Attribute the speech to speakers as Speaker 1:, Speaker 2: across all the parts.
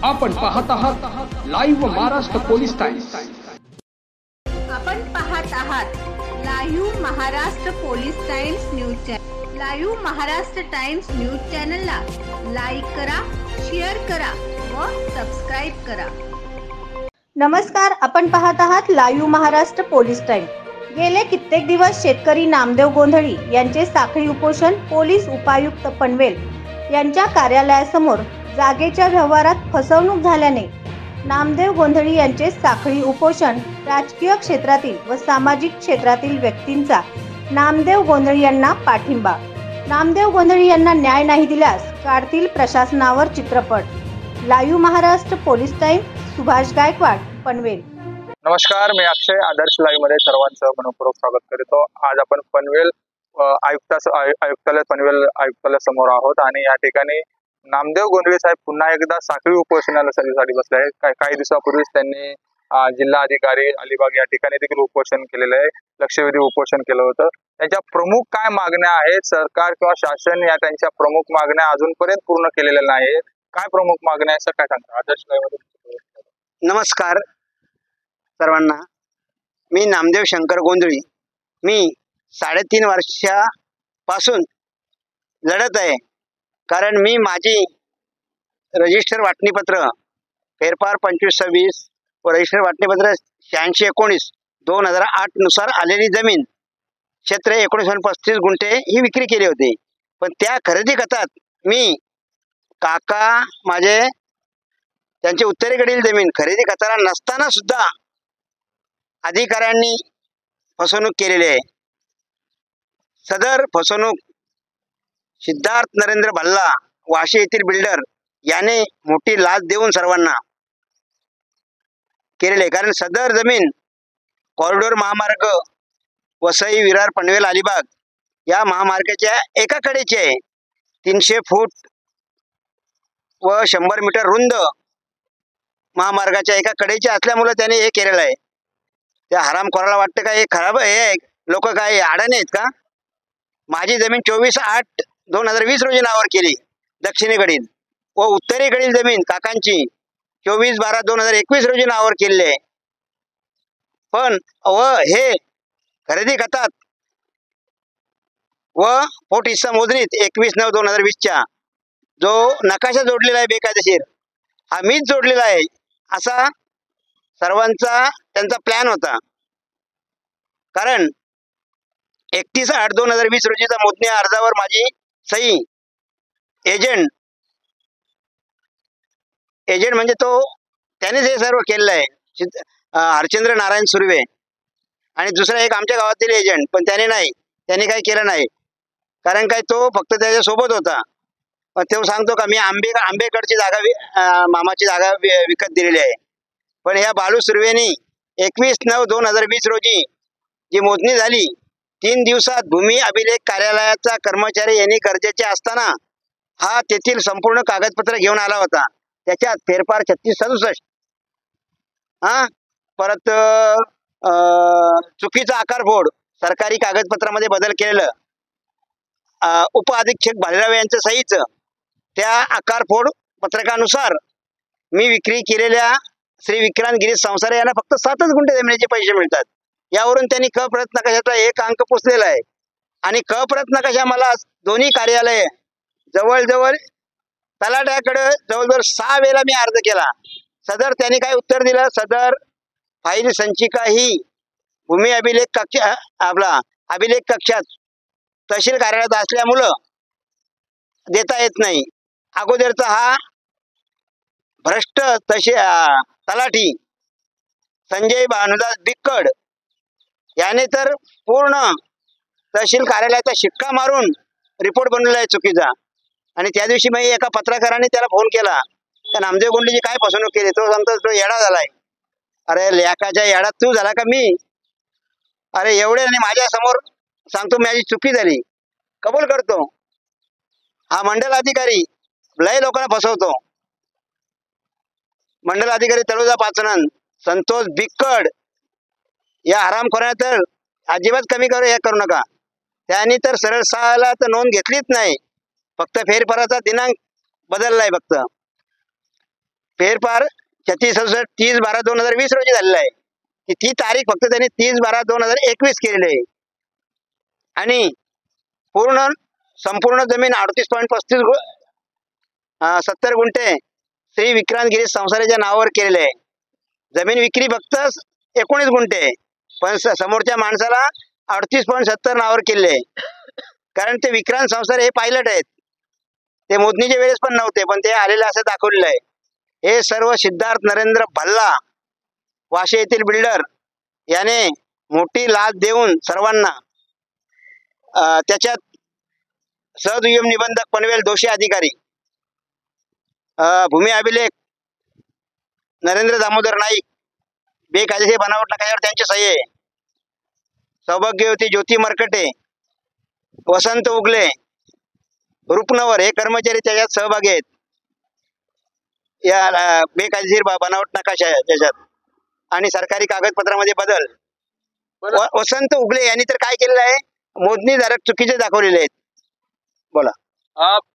Speaker 1: आपण पाहत आहात लाईव्ह महाराष्ट्र पोलीस टाइम्स।
Speaker 2: आपण पाहत आहात live Maharashtra police times news channel. Live Maharashtra times news चॅनलला लाईक करा, शेअर करा व सबस्क्राइब करा।
Speaker 3: नमस्कार, आपण पाहत आहात लाईव्ह महाराष्ट्र पोलीस टाइम्स। गेले कित्येक दिवस शेतकरी नामदेव गोंधळी यांचे साखळी उपोषण पोलीस उपायुक्त पनवेल यांच्या कार्यालयासमोर जागेच्या व्यवहारात फसवणूक झाल्याने नामदेव गोंधळी यांचे साखळी उपोषण राजकीय क्षेत्रातील व सामाजिक क्षेत्रातील व्यक्तींचा नामदेव गोंधळी यांना पाठिंबा। नामदेव गोंधळी यांना न्याय नाही दिल्यास काढतील प्रशासनावर चित्रपट। Live Maharashtra police times, Subhash Gaikwad, Panvel.
Speaker 4: नमस्कार, मी अक्षय आदर्श लाईव्ह मध्ये सर्वांचं मनपूर्वक स्वागत करतो। आज आपण पनवेल आयुक्तालय पनवेल आयुक्तालय समोर आहोत आणि या ठिकाणी नामदेव गोंधळी साहेब पुन्हा एकदा साखळी उपोषणासाठी बसले आहेत। काही दिवसापूर्वीच त्यांनी जिल्हा अधिकारी अलिबाग या ठिकाणी देखील उपोषण केलेलं आहे, लक्षवेधी उपोषण केलं होतं। त्यांच्या प्रमुख काय मागण्या आहेत, सरकार किंवा शासन या त्यांच्या प्रमुख मागण्या अजूनपर्यंत पूर्ण केलेल्या नाहीत। काय प्रमुख मागण्या आहेत काय सांगता आदर्श लाईव्ह?
Speaker 5: नमस्कार सर्वांना, मी नामदेव शंकर गोंधळी। मी 3.5 वर्षापासून लढत आहे, कारण मी माझी रजिस्टर वाटणीपत्र फेरफार 2526 व रजिस्टर वाटणीपत्र 8619/2008 नुसार आलेली जमीन क्षेत्र 1935 गुंठे ही विक्री केली होती। पण त्या खरेदी खतात मी काका माझे त्यांची उत्तरेकडील जमीन खरेदी खताला नसताना सुद्धा अधिकाऱ्यांनी फसवणूक केलेली आहे। सदर फसवणूक सिद्धार्थ नरेंद्र भल्ला वाशी येथील बिल्डर याने मोठी लाच देऊन सर्वांना केलेले आहे। कारण सदर जमीन कॉरिडॉर महामार्ग वसई विरार पनवेल अलिबाग या महामार्गाच्या एका कडेची आहे। 300 फूट व 100 मीटर रुंद महामार्गाच्या एका कडेची असल्यामुळे त्याने हे केलेलं आहे। त्या हरामखोराला वाटतं का हे खराब आहे, लोक काय अडाणी आहेत का? माझी जमीन 24/8/2020 रोजी नावावर केली दक्षिणेकडील, व उत्तरेकडील जमीन काकांची 24/12/2021 रोजी नावावर केलेली आहे। पण हे खरेदी खतात व पोट हिस्सा मोजणीत 21/9/2020 जो नकाशा जोडलेला आहे बेकायदेशीर, हा मीच जोडलेला आहे असा सर्वांचा त्यांचा प्लॅन होता। कारण 31/8/2020 रोजीचा मोजणी अर्जावर माझी सही एजंट म्हणजे तो त्यानेच हे सर्व केलेलं आहे, हरचंद्र नारायण सुर्वे, आणि दुसरा एक आमच्या गावातील एजंट, पण त्याने काही केलं नाही। कारण काय तो फक्त त्याच्या सोबत होता। पण तो सांगतो का मी आंबेकडची जागा मामाची जागा विकत दिलेली आहे। पण या बालू सुर्वेनी 21/9/2020 रोजी जी मोजणी झाली, 3 दिवसात भूमी अभिलेख कार्यालयाचा कर्मचारी यांनी गरजेचे असताना हा तेथील संपूर्ण कागदपत्र घेऊन आला होता। त्याच्यात फेरफार 3667 परत चुकीचा आकारफोड, सरकारी कागदपत्रामध्ये बदल केलेलं, उप अधीक्षक भालेराव यांचं सहीच त्या आकारफोड पत्रकानुसार मी विक्री केलेल्या श्री विक्रांत गिरीश संसारे यांना फक्त 7 गुंठे जमिनीचे पैसे मिळतात। यावरून त्यांनी क प्रत नकाशाचा एक अंक पुसलेला आहे। आणि क प्रत नकाशा मला दोन्ही कार्यालय जवळजवळ तलाट्याकडे जवळजवळ 6 वेळा मी अर्ज केला। सदर त्यांनी काय उत्तर दिलं, सदर फाईल संचिका ही भूमी अभिलेख अभिलेख कक्षात तहसील कार्यालयात असल्यामुळं देता येत नाही। अगोदरचा हा भ्रष्ट तलाठी संजय भानुदास बिक्कड याने तर पूर्ण तहसील कार्यालयाचा शिक्का मारून रिपोर्ट बनवलेला आहे चुकीचा। आणि त्या दिवशी मी एका पत्रकाराने त्याला फोन केला, त्या नामदेव गोंधळीची काय फसवणूक केली? तो सांगतो तो येडा झालाय। अरे लेकाच्या येडात तू झाला का मी? अरे एवढे आणि माझ्या समोर सांगतो माझी चुकी झाली, कबूल करतो। हा मंडल अधिकारी लय लोकांना फसवतो। मंडल अधिकारी तळोजा पाचनन संतोष बिक्कड या हरामखोराने तर अजिबात कमी करू नका। त्यांनी तर सरळ साला तर नोंद घेतलीच नाही, फक्त फेरफाराचा दिनांक बदललाय फक्त। फेरफार 36/30/12/2020 रोजी झालेला आहे की ती तारीख फक्त त्यांनी 30/12/2021 केलेली आहे. आणि संपूर्ण जमीन 38.35 गुंठे श्री विक्रांत गिरीश संसाराच्या नावावर केलेले आहे. जमीन विक्री फक्त 19 गुंठे आहे, पण समोरच्या माणसाला 38.70 नावावर केले आहे. कारण ते विक्रांत संसार हे पायलट आहेत, ते मोजणीच्या वेळेस पण नव्हते, पण ते आलेले असं दाखवलेलं आहे. हे सर्व सिद्धार्थ नरेंद्र भल्ला वाशे येथील बिल्डर याने मोठी लाच देऊन सर्वांना त्याच्यात सहदुय्यम निबंधक पनवेल दोषी अधिकारी, भूमी अभिलेख नरेंद्र दामोदर नाईक, बेकायदेशीर बनावट नकाशावर त्यांची सही आहे. सौभाग्यवती ज्योती मरकटे, वसंत उगले, रुपनवर हे कर्मचारी त्याच्यात सहभागी आहेत. या बेकायदेशीर बनावट नकाशा त्याच्यात आणि सरकारी कागदपत्रामध्ये बदल. वसंत उगले यांनी तर काय केलेलं आहे, मोजणीधारक चुकीचे दाखवलेले आहेत. बोला.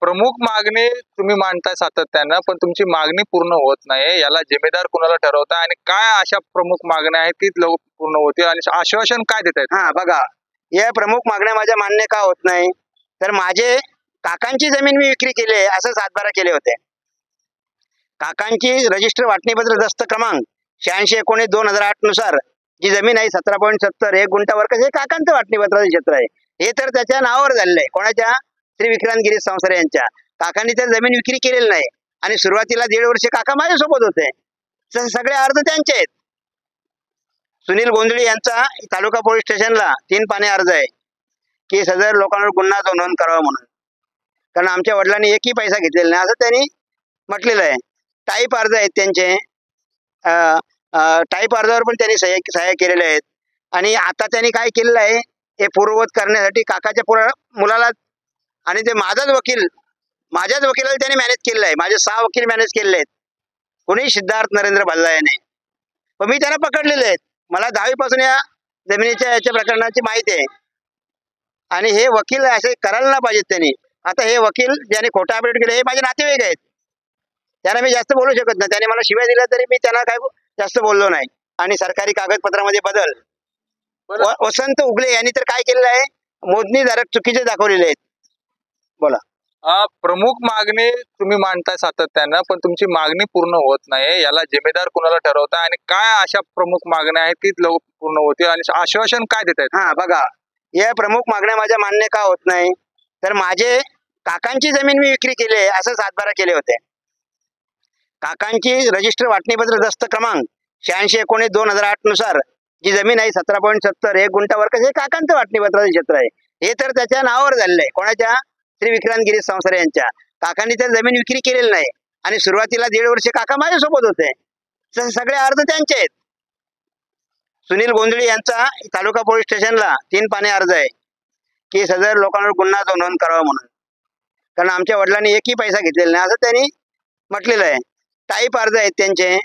Speaker 4: प्रमुख मागणी तुम्ही मांडताय सातत्यानं, पण तुमची मागणी पूर्ण होत नाही. याला जिम्मेदार कुणाला ठरवताय आणि काय अशा प्रमुख मागण्या आहेत की पूर्ण होतील आणि आश्वासन काय देत आहेत?
Speaker 5: बघा, या प्रमुख मागण्या माझ्या मान्य का होत नाही, तर माझे काकांची जमीन मी विक्री केली आहे असं 7/12 केले होते. काकांची रजिस्टर वाटणीपत्र दस्त क्रमांक 86/19/2008 नुसार जी जमीन आहे 17.70 1 गुंठा वर्ग हे काकांचं वाटणीपत्राचं क्षेत्र आहे. हे तर त्याच्या नावावर झालेलं आहे. कोणाच्या? श्री विक्रांत गिरीश संसार यांच्या. काकांनी तर जमीन विक्री केलेली नाही आणि सुरुवातीला 1.5 वर्ष काका माझ्यासोबत होते. सगळे अर्ज त्यांचे आहेत. सुनील गोंधळी यांचा तालुका पोलीस स्टेशनला 3 पाने अर्ज आहे की सदर लोकांवर गुन्हा नोंद करावा म्हणून, कारण आमच्या वडिलांनी एकही पैसा घेतलेला नाही असं त्यांनी म्हटलेलं आहे. टाईप अर्ज आहेत त्यांचे, टाईप अर्जावर पण त्यांनी सह्या केलेल्या आहेत. आणि आता त्यांनी काय केलेलं आहे, हे पूर्ववत करण्यासाठी काकाच्या मुलाला आणि ते माझ्याच वकिलाला त्यांनी मॅनेज केलेलं आहे. माझे 6 वकील मॅनेज केलेले आहेत, कोणी सिद्धार्थ नरेंद्र भल्ला याने. पण मी त्यांना पकडलेले आहेत. मला 10वी पासून या जमिनीच्या याच्या प्रकरणाची माहिती आहे. आणि हे वकील असे करायला नाही पाहिजेत त्यांनी. आता हे वकील ज्याने खोटा अपडेट केले हे माझे नातेवाईक आहेत, त्यांना मी जास्त बोलू शकत नाही. त्याने मला शिव्या दिल्या तरी मी त्यांना काय जास्त बोललो नाही. आणि सरकारी कागदपत्रामध्ये बदल. वसंत उगले यांनी तर काय केलेलं आहे, मोजणीधारक चुकीचे दाखवलेले आहेत. बोला.
Speaker 4: प्रमुख मागणी तुम्ही मांडताय सातत्यानं, पण तुमची मागणी पूर्ण होत नाही. याला जिम्मेदार कुणाला ठरवताय आणि काय अशा प्रमुख मागण्या आहेत की पूर्ण होतील आणि आश्वासन काय देत आहेत?
Speaker 5: बघा, या प्रमुख मागण्या माझ्या मान्य का होत नाही, तर माझे काकांची जमीन मी विक्री केली आहे असं 7/12 केले होते. काकांची रजिस्टर वाटणीपत्र दस्त क्रमांक 86/19/2008 नुसार जी जमीन आहे 17.70 1 गुंठा वर्ग हे काकांचं वाटणीपत्राचं क्षेत्र आहे. हे तर त्याच्या नावावर झालेलं आहे. कोणाच्या? श्री विक्रांत गिरीश संसार यांच्या. काकांनी तर जमीन विक्री केलेली नाही आणि सुरुवातीला 1.5 वर्ष काका माझ्यासोबत होते. सगळे अर्ज त्यांचे आहेत. सुनील गोंधळी यांचा तालुका पोलीस स्टेशनला 3 पाने अर्ज आहे की सदर लोकांवर गुन्हा नोंद करावा म्हणून, कारण आमच्या वडिलांनी एकही पैसा घेतलेला नाही असं त्यांनी म्हटलेलं आहे. टाईप अर्ज आहेत त्यांचे,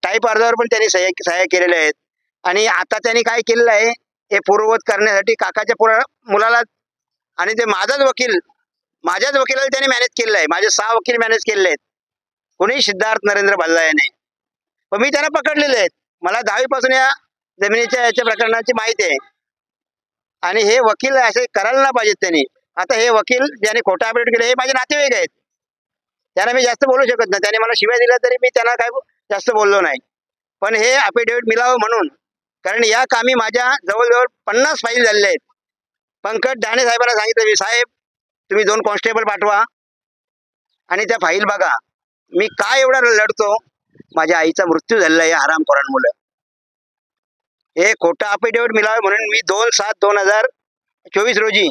Speaker 5: टाईप अर्जावर पण त्यांनी सह्या केलेल्या आहेत. आणि आता त्यांनी काय केलेलं आहे, हे पूर्ववत करण्यासाठी काकाच्या मुलाला आणि ते माझ्याच वकिलाला त्यांनी मॅनेज केलेलं आहे. माझे 6 वकील मॅनेज केलेले आहेत, कोणी सिद्धार्थ नरेंद्र भल्ला याने. पण मी त्यांना पकडलेले आहेत. मला 10वी पासून या जमिनीच्या याच्या प्रकरणाची माहिती आहे. आणि हे वकील असे करायला नाही पाहिजेत त्यांनी. आता हे वकील ज्याने खोटा अपडेट केले हे माझे नातेवाईक आहेत, त्यांना मी जास्त बोलू शकत नाही. त्याने मला शिव्या दिल्या तरी मी त्यांना काय जास्त बोललो नाही. पण हे अफिडेव्हिट मिळावं म्हणून, कारण या कामी माझ्या जवळजवळ 50 फाईल झालेल्या आहेत. पंकज डाणे साहेबांना सांगितलं मी, साहेब तुम्ही 2 कॉन्स्टेबल पाठवा आणि त्या फाईल बघा. मी काय एवढा लढतो, माझ्या आईचा मृत्यू झालेला आहे हरामखोरांमुळे. हे खोटं अफिडेव्हिट मिळावं म्हणून मी 2/7/2024 रोजी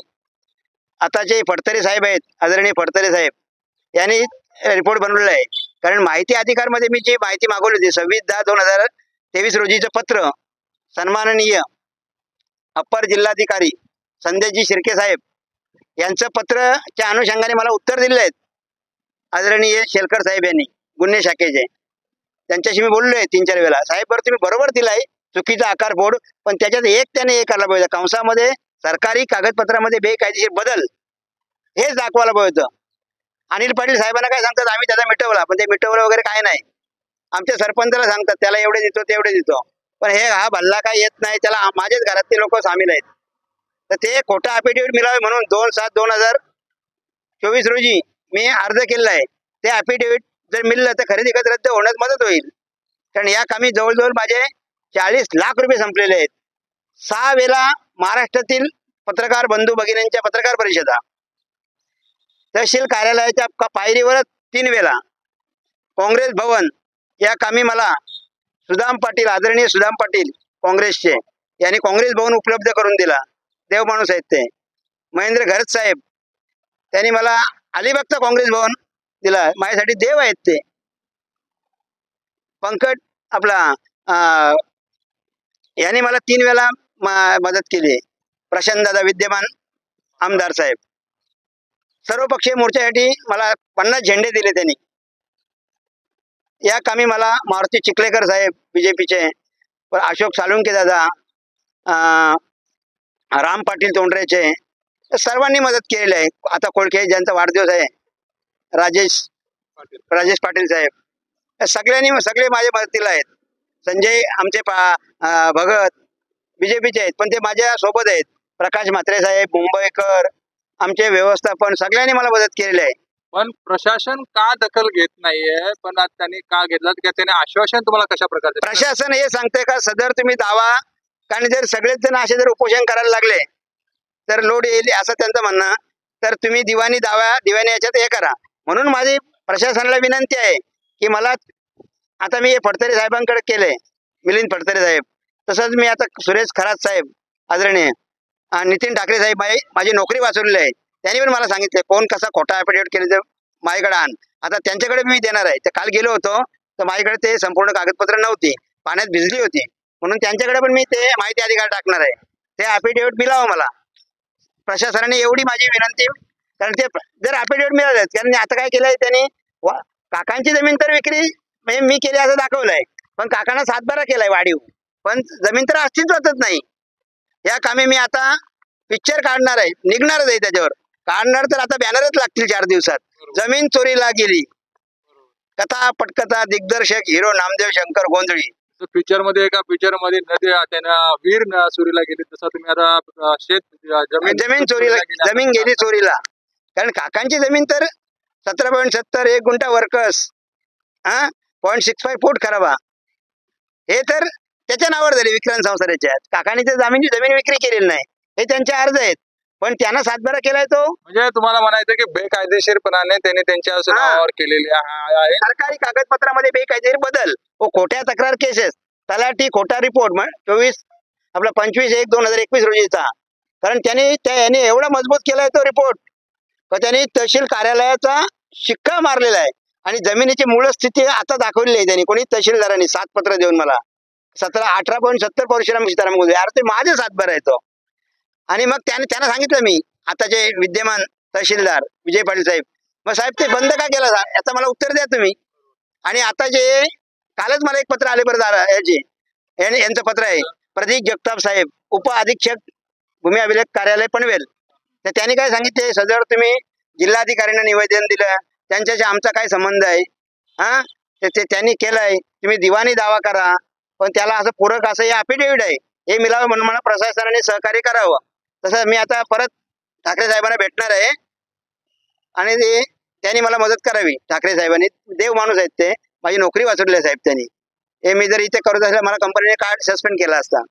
Speaker 5: आताचे फडतरे साहेब आहेत, आदरणीय फडतरे साहेब यांनी रिपोर्ट बनवलेला आहे. कारण माहिती अधिकारमध्ये मी जी माहिती मागवली होती 26/10/2023 रोजीचं पत्र सन्माननीय अप्पर जिल्हाधिकारी संदेशजी शिर्के साहेब यांचं पत्रच्या अनुषंगाने मला उत्तर दिलेलं आहेत आदरणीय शेलकर साहेब यांनी, गुन्हे शाखेचे. त्यांच्याशी मी बोललोय 3-4 वेळा. साहेब बरं तुम्ही बरोबर दिलाय, चुकीचा आकार फोड, पण त्याच्यात त्याने हे करायला पाहिजे, कंसामध्ये सरकारी कागदपत्रामध्ये बेकायदेशीर बदल हेच दाखवायला पाहिजे. अनिल पाटील साहेबांना काय सांगतात, आम्ही त्याला मिटवला, पण ते मिटवलं वगैरे काय नाही. आमच्या सरपंचाला सांगतात त्याला एवढे देतो तेवढे देतो, पण हे हा भल्ला काय येत नाही, त्याला माझ्याच घरातले लोक सामील आहेत. तर ते खोटा अफिडेव्हिट मिळावे म्हणून 2/7/2024 रोजी मी अर्ज केलेला आहे. ते अफिडेव्हिट जर मिळलं तर खरेदी खत रद्द होण्यास मदत होईल. कारण या कामी जवळजवळ माझे 40 लाख रुपये संपलेले आहेत. 6 वेळा महाराष्ट्रातील पत्रकार बंधू भगिनींच्या पत्रकार परिषदा, तहसील कार्यालयाच्या पायरीवर 3 वेळा, काँग्रेस भवन या कामी मला सुदाम पाटील, आदरणीय सुदाम पाटील काँग्रेसचे, यांनी काँग्रेस भवन उपलब्ध करून दिला. देव माणूस आहेत ते. महेंद्र घरत साहेब, त्यांनी मला अलिबागचा काँग्रेस भवन दिला, माझ्यासाठी देव आहेत ते. पंकज आपला यांनी मला 3 वेळा मदत केली. प्रशांत दादा विद्यमान आमदार साहेब, सर्वपक्षीय मोर्चासाठी मला 50 झेंडे दिले त्यांनी. या कामी मला मारुती चिखलेकर साहेब बीजेपीचे, अशोक सालुंके दादा, राम पाटील तोंडरेचे, सर्वांनी मदत केलेली आहे. आता कोळखे ज्यांचा वाढदिवस आहे, राजेश पाटील साहेब, सगळे माझ्या मदतीला आहेत. संजय आमचे भगत बीजेपीचे आहेत, पण ते माझ्या सोबत आहेत. प्रकाश म्हात्रे साहेब, मुंबईकर, आमचे व्यवस्थापन, सगळ्यांनी मला मदत केलेली आहे.
Speaker 4: पण प्रशासन का दखल घेत नाहीये, पण आज त्यांनी का घेतलं, त्याने आश्वासन तुम्हाला कशा प्रकारचे?
Speaker 5: प्रशासन हे सांगते का सदर तुम्ही दावा, कारण जर सगळेच जण असे जर उपोषण करायला लागले तर लोड येईल असं त्यांचं म्हणणं, तर तुम्ही दिवाणी याच्यात हे करा. म्हणून माझी प्रशासनाला विनंती आहे की मला आता मी फडतरे साहेबांकडे केले, मिलिंद फडतरे साहेब, तसंच मी आता सुरेश खरात साहेब आदरणीय, नितीन ठाकरे साहेब माझी नोकरी वाचवलेली आहे. त्यांनी पण मला सांगितले कोण कसा खोटा ॲफिडेव्हिट केले तर माझ्याकडे आण. आता त्यांच्याकडे मी देणार आहे. ते काल गेलो होतो तर माझ्याकडे ते संपूर्ण कागदपत्र नव्हती, पाण्यात भिजली होती, म्हणून त्यांच्याकडे पण मी ते माहिती अधिकार टाकणार आहे. ते ॲफिडेव्हिट मिळावं मला. प्रशासनाने एवढी माझी विनंती, कारण ते जर ॲफिडेव्हिट मिळाले, कारण आता काय केलंय त्यांनी, काकांची जमीन तर विक्री मी केली असं दाखवलंय, पण काकांना 7/12 केलाय वाढीव, पण जमीन तर अस्तित्वातच नाही. या कामी मी आता पिक्चर काढणार आहे, निघणारच आहे त्याच्यावर, काढणार तर आता बॅनरच लागतील 4 दिवसात. जमीन चोरीला गेली, कथा पटकथा दिग्दर्शक हिरो नामदेव शंकर गोंधळी.
Speaker 4: पिक्चर मध्ये एका पिक्चर मध्ये त्यांना वीर चोरीला गेली, तसं तुम्ही आता
Speaker 5: जमीन चोरीला, जमीन गेली चोरीला. कारण काकांची जमीन तर 17.70 1 गुंठा वर्कस, 0.65 फूट खराबा, हे तर त्याच्या नावावर झाले विक्रांत संसाराच्या. काकांनी तर जमीन विक्री केलेली नाही, हे त्यांचे अर्ज आहेत, पण त्यांना 7/12 केलाय तो.
Speaker 4: म्हणजे तुम्हाला म्हणायचं की बेकायदेशीरपणाने त्यांनी त्यांच्या नावावर केलेली आहे.
Speaker 5: सरकारी कागदपत्रामध्ये बेकायदेशीर बदल व खोट्या तक्रार केसेस, तलाठी खोटा रिपोर्ट 25/1/2021 रोजीचा. कारण त्यांनी एवढा मजबूत केलाय तो रिपोर्ट, तर त्यांनी तहसील कार्यालयाचा शिक्का मारलेला आहे आणि जमिनीची मूळ स्थिती आता दाखवलेली आहे त्यांनी. कोणी तहसीलदारांनी 7 पत्र देऊन मला 18.70 परशुराम सीताराम गोंधळे, अरे ते माझे 7/12 येतो. आणि मग त्यांना सांगितलं मी, आताचे विद्यमान तहसीलदार विजय पाटील साहेब, मग साहेब ते बंद का केला, याचं मला उत्तर द्या तुम्ही. आणि आता जे कालच मला एक पत्र आले बरं यांचं पत्र आहे, प्रदीप जगताप साहेब, उप अधीक्षक भूमी अभिलेख कार्यालय पनवेल. तर त्यांनी काय सांगितले, सदर तुम्ही जिल्हाधिकाऱ्यांना निवेदन दिलं, त्यांच्याशी आमचा काय संबंध आहे, ते त्यांनी केलंय, तुम्ही दिवाणी दावा करा, पण त्याला असं पूरक असं हे अफिडेव्हिट आहे, हे मिळावं म्हणून मला प्रशासनाने सहकार्य करावं. तसं मी आता परत ठाकरे साहेबांना भेटणार आहे आणि त्यांनी मला मदत करावी. ठाकरे साहेबांनी, देव माणूस आहेत ते, माझी नोकरी वाचवली आहे साहेब त्यांनी. हे मी जर इथे करत असल्या मला कंपनीने कार्ड सस्पेंड केला असता.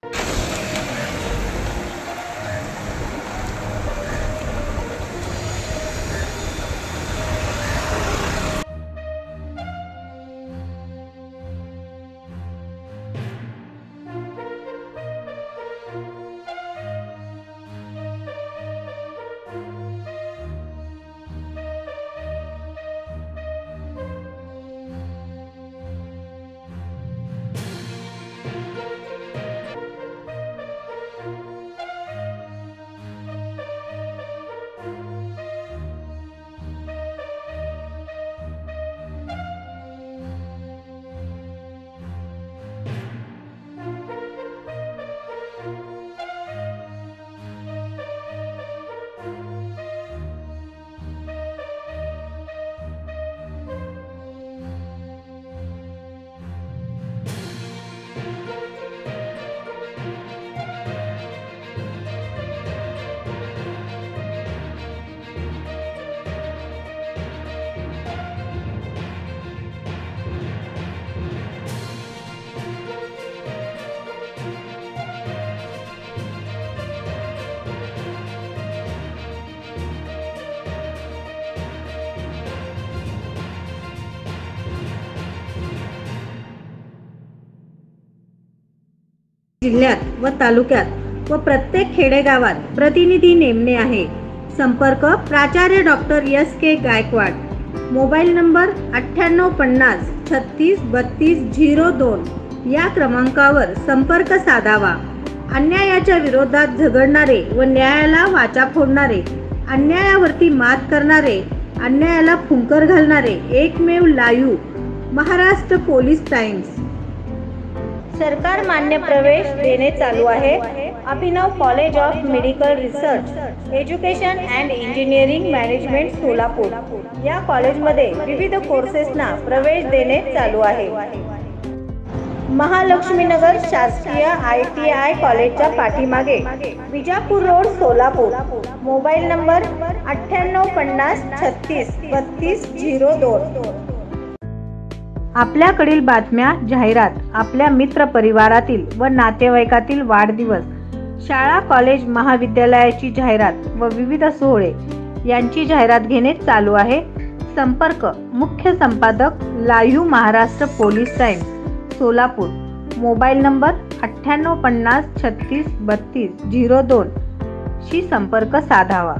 Speaker 3: जिल्ह्यात व तालुक्यात व प्रत्येक खेडेगावात प्रतिनिधी नेमणे आहे. संपर्क प्राचार्य doctor S.K. Gaikwad. Mobile number 9850 36 32 02 या क्रमांकावर संपर्क साधावा. अन्यायाच्या विरोधात झगडणारे व न्यायाला वाचा फोडणारे, अन्यायावरती मात करणारे, अन्यायाला फुंकर घालणारे एकमेव लाईव्ह महाराष्ट्र पोलीस टाइम्स. सरकार मान्य प्रवेश देणे चालू आहे. Abhinav college of medical research, education and engineering management Solapur या कॉलेजमध्ये विविध कोर्सेसना प्रवेश देणे चालू आहे. महालक्ष्मीनगर शासकीय ITI कॉलेजच्या पाठीमागे, Vijapur road Solapur. Mobile number 9850 36 32 02. आपल्याकडील बातम्या, जाहिरात, आपल्या मित्र परिवारातील व नातेवाईकातील वाढदिवस, शाळा, कॉलेज, महाविद्यालयाची जाहिरात व विविध सोहळे यांची जाहिरात घेणे चालू आहे. संपर्क मुख्य संपादक live Maharashtra police times Solapur. Mobile number 9850 36 32 02 शी संपर्क साधावा.